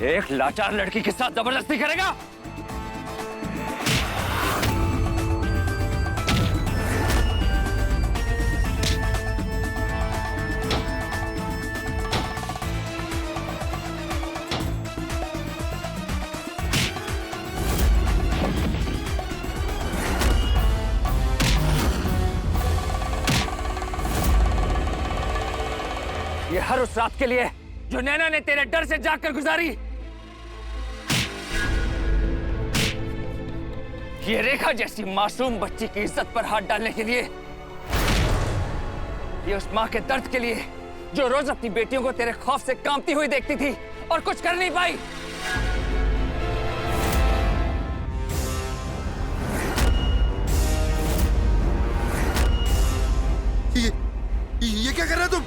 एक लाचार लड़की के साथ जबरदस्ती करेगा? ये हर उस रात के लिए जो नैना ने तेरे डर से जागकर गुजारी। ये रेखा जैसी मासूम बच्ची की इज्जत पर हाथ डालने के लिए, ये उस मां के दर्द के लिए जो रोज अपनी बेटियों को तेरे खौफ से कांपती हुई देखती थी और कुछ कर नहीं पाई। ये क्या कर रहे हो तुम?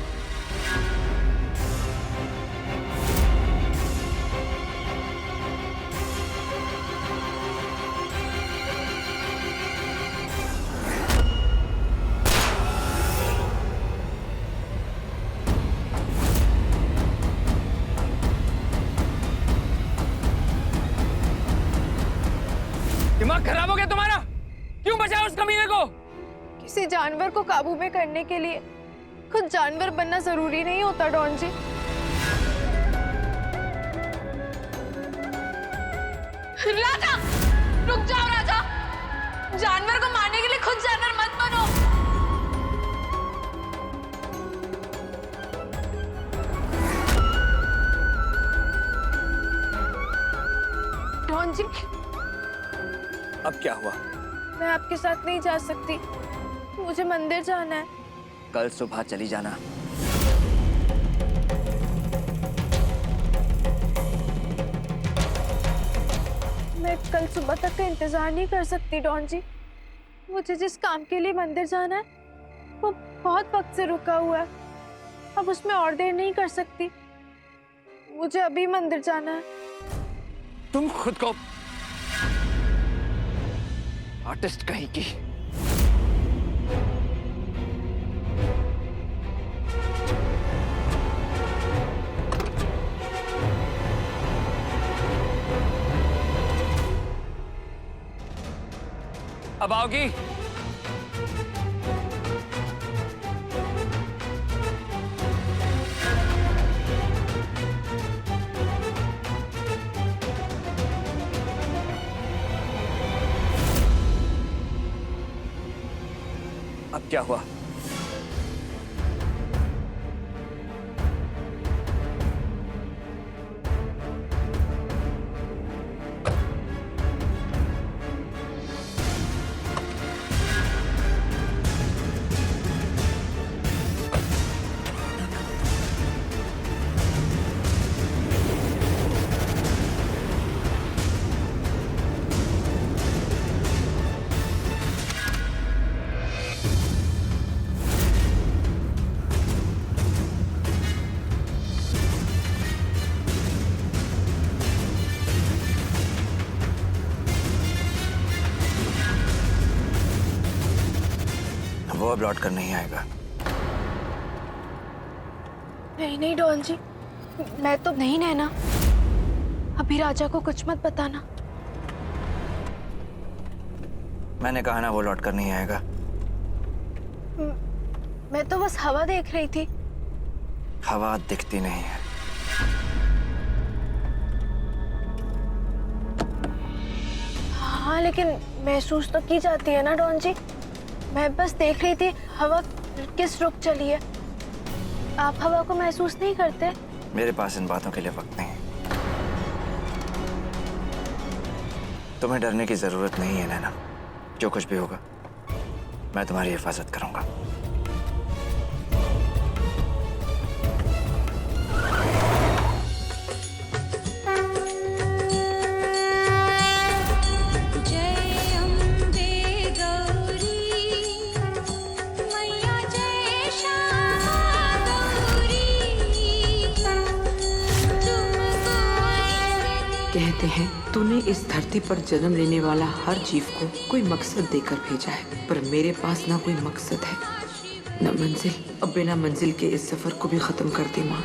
दिमाग खराब हो गया तुम्हारा? क्यों बचाया उस कमीने को? किसी जानवर को काबू में करने के लिए खुद जानवर बनना जरूरी नहीं होता डॉन जी। राजा, रुक जाओ राजा। जानवर को मारने के लिए खुद जानवर मत बनो। डॉन जी, अब क्या हुआ? मैं आपके साथ नहीं जा सकती, मुझे मंदिर जाना है। कल सुबह चली जाना। मैं कल सुबह तक का इंतजार नहीं कर सकती डॉन जी। मुझे जिस काम के लिए मंदिर जाना है वो बहुत वक्त से रुका हुआ है, अब उसमें और देर नहीं कर सकती। मुझे अभी मंदिर जाना है। तुम खुद को आर्टिस्ट कहीं की। अब आओगी? अब क्या हुआ? वो अब लौट कर नहीं आएगा। नहीं नहीं डॉन जी, मैं तो नहीं नैना। अभी राजा को कुछ मत बताना। मैंने कहा ना वो लौट कर नहीं आएगा। मैं तो बस हवा देख रही थी। हवा दिखती नहीं है। हाँ लेकिन महसूस तो की जाती है ना डॉन जी। मैं बस देख रही थी हवा किस रुख चली है। आप हवा को महसूस नहीं करते? मेरे पास इन बातों के लिए वक्त नहीं। तुम्हें डरने की जरूरत नहीं है नैना। जो कुछ भी होगा मैं तुम्हारी हिफाजत करूंगा। कहते हैं तूने इस धरती पर जन्म लेने वाला हर जीव को कोई मकसद देकर भेजा है, पर मेरे पास ना कोई मकसद है न मंजिल। अब बिना मंजिल के इस सफर को भी खत्म कर दे माँ।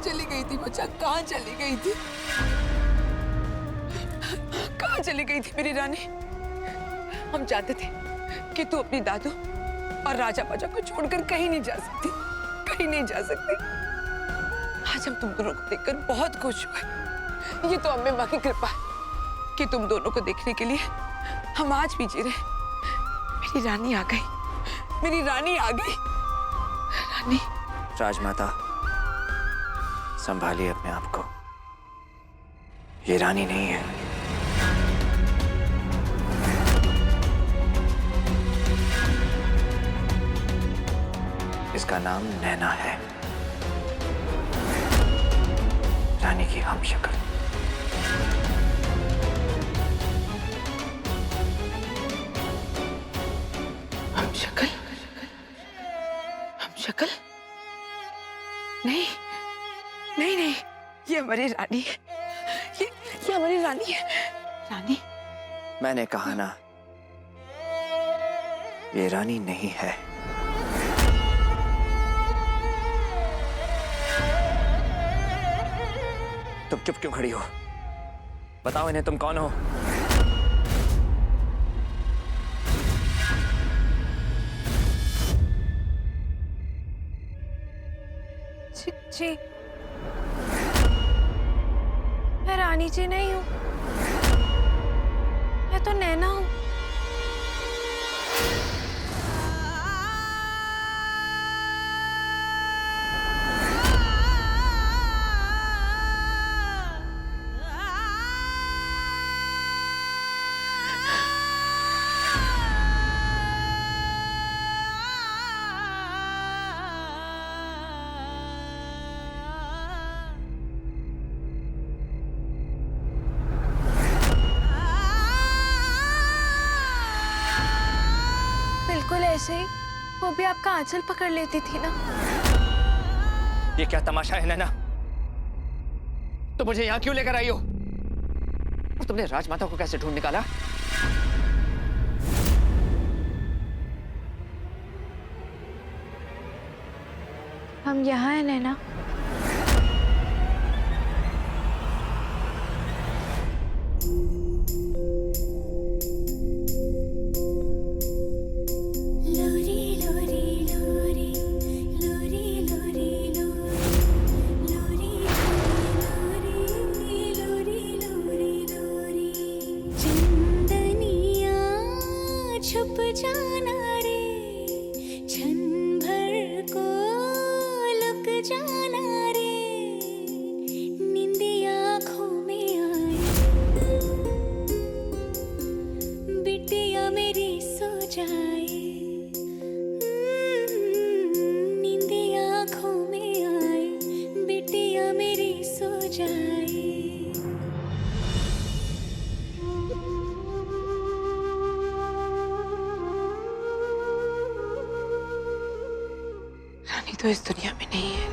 चली गई थी बच्चा? कहाँ चली गई थी? कहाँ चली गई थी मेरी रानी? हम चाहते थे कि तू अपनी दादू और राजा बाजा को छोड़कर कहीं नहीं जा सकती, कहीं नहीं जा सकती। आज हम तुम दोनों को देखकर बहुत खुश हुए। ये तो अम्मे माँ की कृपा है कि तुम दोनों को देखने के लिए हम आज भी जी रहे। मेरी रानी आ गई, मेरी रानी आ गई। रानी। राजमाता, संभालिए अपने आप को। ये रानी नहीं है। इसका नाम नैना है, रानी की हमशक्ल। हमशक्ल? हमशक्ल? नहीं नहीं नहीं, ये हमारी रानी है। ये हमारी रानी है। रानी? मैंने कहा ना, ये रानी नहीं है। तुम चुप क्यों खड़ी हो? बताओ इन्हें तुम कौन हो? जी, मैं रानी जी नहीं हूँ, मैं तो नैना हूँ। वैसे ही वो भी आपका आंचल पकड़ लेती थी ना। ये क्या तमाशा है नैना? तो मुझे यहाँ क्यों लेकर आई हो? और तुमने राजमाता को कैसे ढूंढ निकाला? हम यहाँ हैं नैना। छुप जाना रे, क्षण भर को लुक जाना रे, नींदी आँखों में आए, बिटिया मेरी सो जाए, नींदी आँखों में आए, बिटिया मेरी सो जाए। रानी तो इस दुनिया में नहीं है।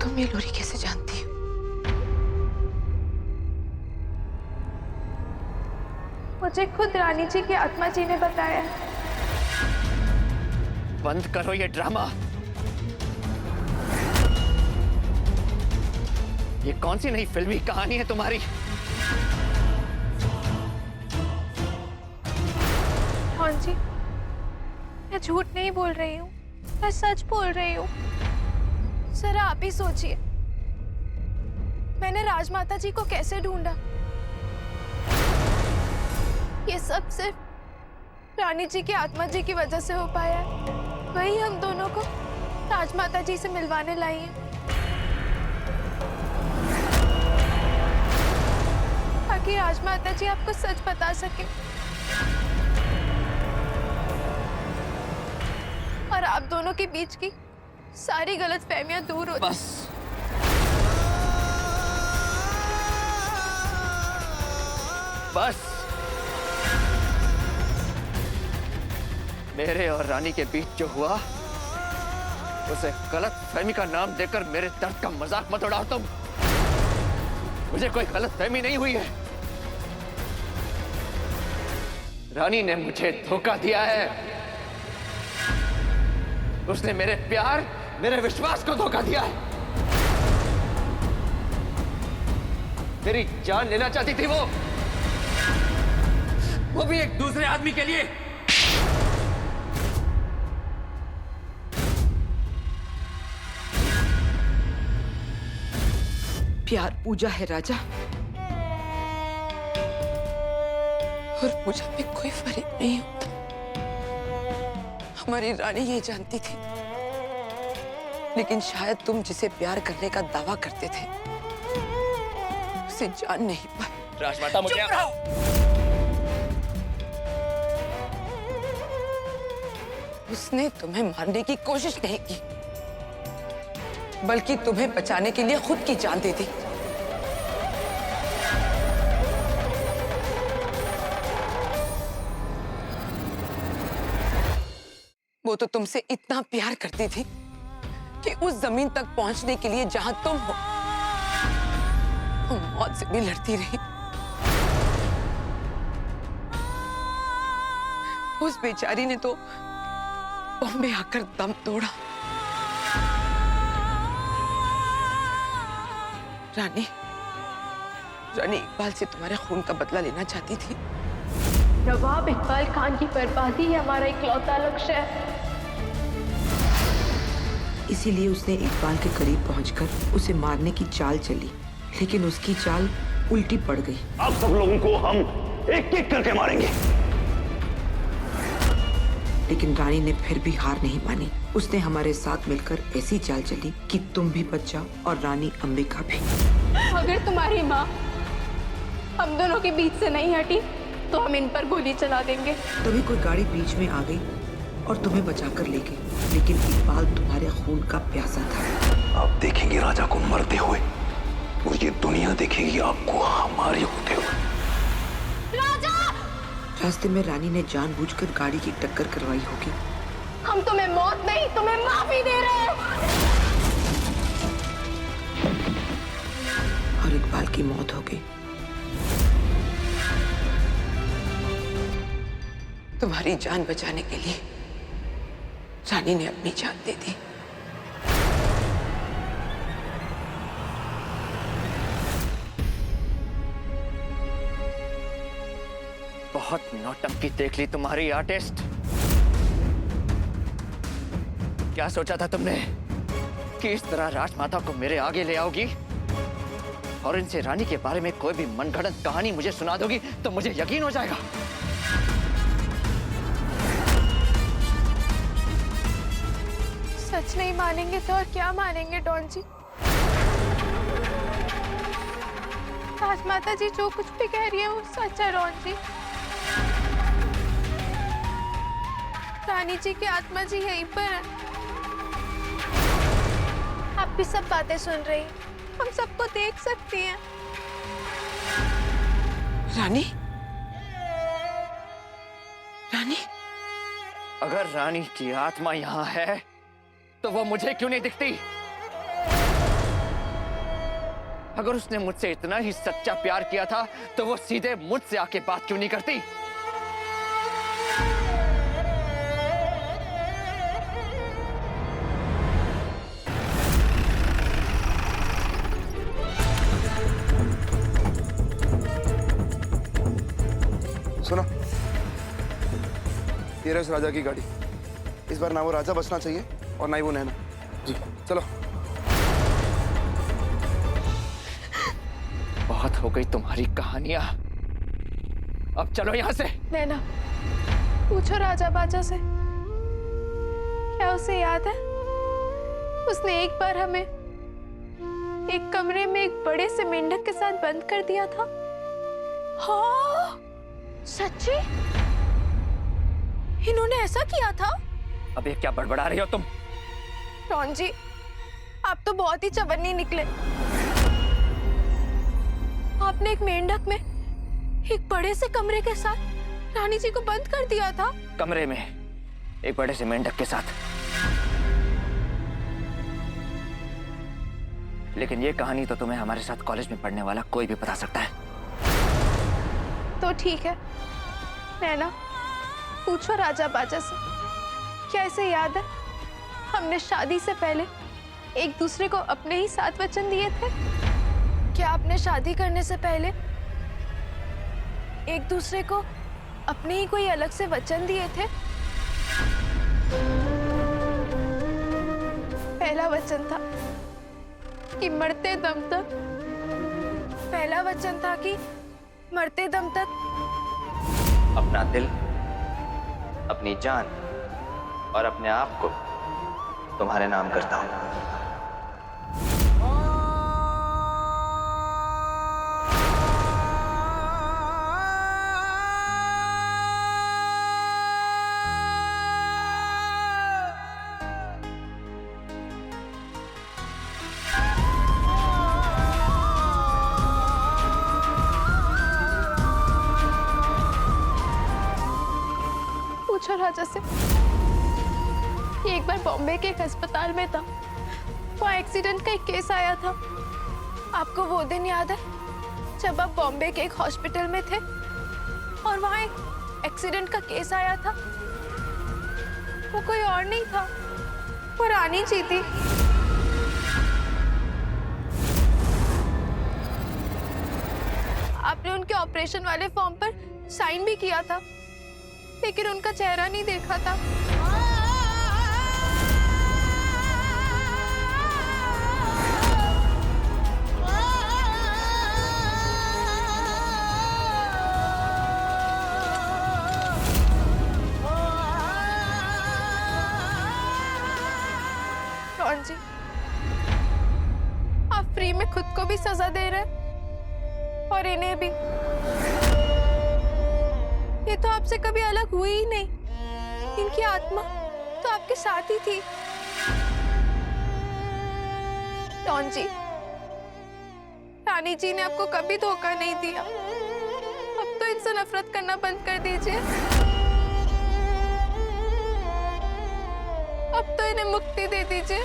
तुम ये लोरी कैसे जानती हो? मुझे खुद रानी जी की आत्मा जी ने बताया। बंद करो ये ड्रामा। ये कौन सी नई फिल्मी कहानी है तुम्हारी? कौन जी? मैं झूठ नहीं बोल रही हूँ, मैं सच बोल रही हूँ। जरा आप ही सोचिए, मैंने राजमाता जी को कैसे ढूंढा। ये सब सिर्फ रानी जी की आत्मा जी की वजह से हो पाया है। वही हम दोनों को राजमाता जी से मिलवाने लाई है, ताकि राजमाता जी आपको सच बता सके और आप दोनों के बीच की सारी गलतफहमियां दूर हो। बस बस मेरे और रानी के बीच जो हुआ उसे गलत फहमी का नाम देकर मेरे दर्द का मजाक मत उड़ाओ तुम। मुझे कोई गलत फहमी नहीं हुई है। रानी ने मुझे धोखा दिया है। उसने मेरे प्यार, मेरे विश्वास को धोखा दिया है। मेरी जान लेना चाहती थी वो भी एक दूसरे आदमी के लिए। प्यार पूजा है राजा, और पूजा में कोई फर्क नहीं होता। हमारी रानी ये जानती थी, लेकिन शायद तुम जिसे प्यार करने का दावा करते थे उसे जान नहीं पाए। राजमाता मुझे चुप रहो। उसने तुम्हें मारने की कोशिश नहीं की, बल्कि तुम्हें बचाने के लिए खुद की जान दे दी। वो तो तुमसे इतना प्यार करती थी कि उस जमीन तक पहुंचने के लिए जहां तुम हो, वो मौत से भी लड़ती रही। उस बेचारी ने तो बॉम्बे आकर दम तोड़ा। रानी इकबाल से तुम्हारे खून का बदला लेना चाहती थी। नवाब इकबाल खान की बर्बादी ही हमारा इकलौता लक्ष्य है। इसीलिए उसने इकबाल के करीब पहुंचकर उसे मारने की चाल चली, लेकिन उसकी चाल उल्टी पड़ गई। अब सब लोगों को हम एक एक करके मारेंगे। लेकिन रानी ने फिर भी हार नहीं मानी। उसने हमारे साथ मिलकर ऐसी चाल चली कि तुम भी बच जाओ और रानी अंबिका भी। अगर तुम्हारी माँ हम दोनों के बीच से नहीं हटी तो हम इन पर गोली चला देंगे। तभी कोई गाड़ी बीच में आ गई और तुम्हें बचाकर ले गई, लेकिन इकबाल तुम्हारे खून का प्यासा था। आप देखेंगे राजा को मरते हुए और ये दुनिया देखेगी आपको हमारे होते हुए। रास्ते में रानी ने जानबूझकर गाड़ी की टक्कर करवाई होगी। हम तुम्हें मौत नहीं, तुम्हें माफी दे रहे हैं। और इकबाल की मौत हो गई। तुम्हारी जान बचाने के लिए रानी ने अपनी जान दे दी। बहुत नौटंकी देख ली तुम्हारी आर्टिस्ट। क्या सोचा था तुमने कि इस तरह राजमाता को मेरे आगे ले आओगी और इनसे रानी के बारे में कोई भी मनगढ़ंत कहानी मुझे सुना दोगी तो मुझे यकीन हो जाएगा? सच नहीं मानेंगे तो और क्या मानेंगे डॉन जी? राजमाता जी जो कुछ भी कह रही है वो सच है डॉन जी। रानी जी की आत्मा जी यहीं पर है। आप भी सब बातें सुन रही हैं, हम सबको देख सकती हैं। रानी? रानी? अगर रानी की आत्मा यहाँ है तो वो मुझे क्यों नहीं दिखती? अगर उसने मुझसे इतना ही सच्चा प्यार किया था तो वो सीधे मुझसे आके बात क्यों नहीं करती? सुनो, ये रही उस राजा की गाड़ी। इस बार ना वो राजा बचना चाहिए और ना ही वो नैना। जी चलो। बहुत हो गई तुम्हारी कहानियां, अब चलो यहाँ से। नैना, पूछो राजा बाजा से, क्या उसे याद है? उसने एक बार हमें एक कमरे में एक बड़े से मेंढक के साथ बंद कर दिया था। हाँ, सच्ची? इन्होंने ऐसा किया था? अब ये क्या बड़बड़ा रही हो तुम? डॉन जी, आप तो बहुत ही चवन्नी निकले। आपने एक मेंढक में एक बड़े से कमरे के साथ रानी जी को बंद कर दिया था। कमरे में एक बड़े से मेंढक के साथ। लेकिन ये कहानी तो तुम्हें हमारे साथ कॉलेज में पढ़ने वाला कोई भी बता सकता है। तो ठीक है नैना, पूछो राजा बाजा से, क्या इसे याद है हमने शादी से पहले एक दूसरे को अपने ही साथ वचन दिए थे? क्या आपने शादी करने से पहले एक दूसरे को अपने ही कोई अलग से वचन दिए थे? पहला वचन था कि मरते दम तक, पहला वचन था कि मरते दम तक अपना दिल, अपनी जान और अपने आप को तुम्हारे नाम करता हूं। पूछो राजा से। ये एक बार बॉम्बे के एक अस्पताल में था, वहाँ एक्सीडेंट का एक केस आया था। आपको वो दिन याद है जब आप बॉम्बे के एक हॉस्पिटल में थे और वहाँ एक एक्सीडेंट का केस आया था? वो कोई और नहीं था, वो रानी जी थी। आपने उनके ऑपरेशन वाले फॉर्म पर साइन भी किया था, लेकिन उनका चेहरा नहीं देखा था। डॉन जी, आप फ्री में खुद को भी सजा दे रहे हैं और इन्हें भी। ये तो आपसे कभी अलग हुई ही नहीं। इनकी आत्मा तो आपके साथ ही थी। डॉन जी, रानी जी ने आपको कभी धोखा नहीं दिया। अब तो इन से नफरत करना बंद कर दीजिए। अब तो इन्हें मुक्ति दे दीजिए।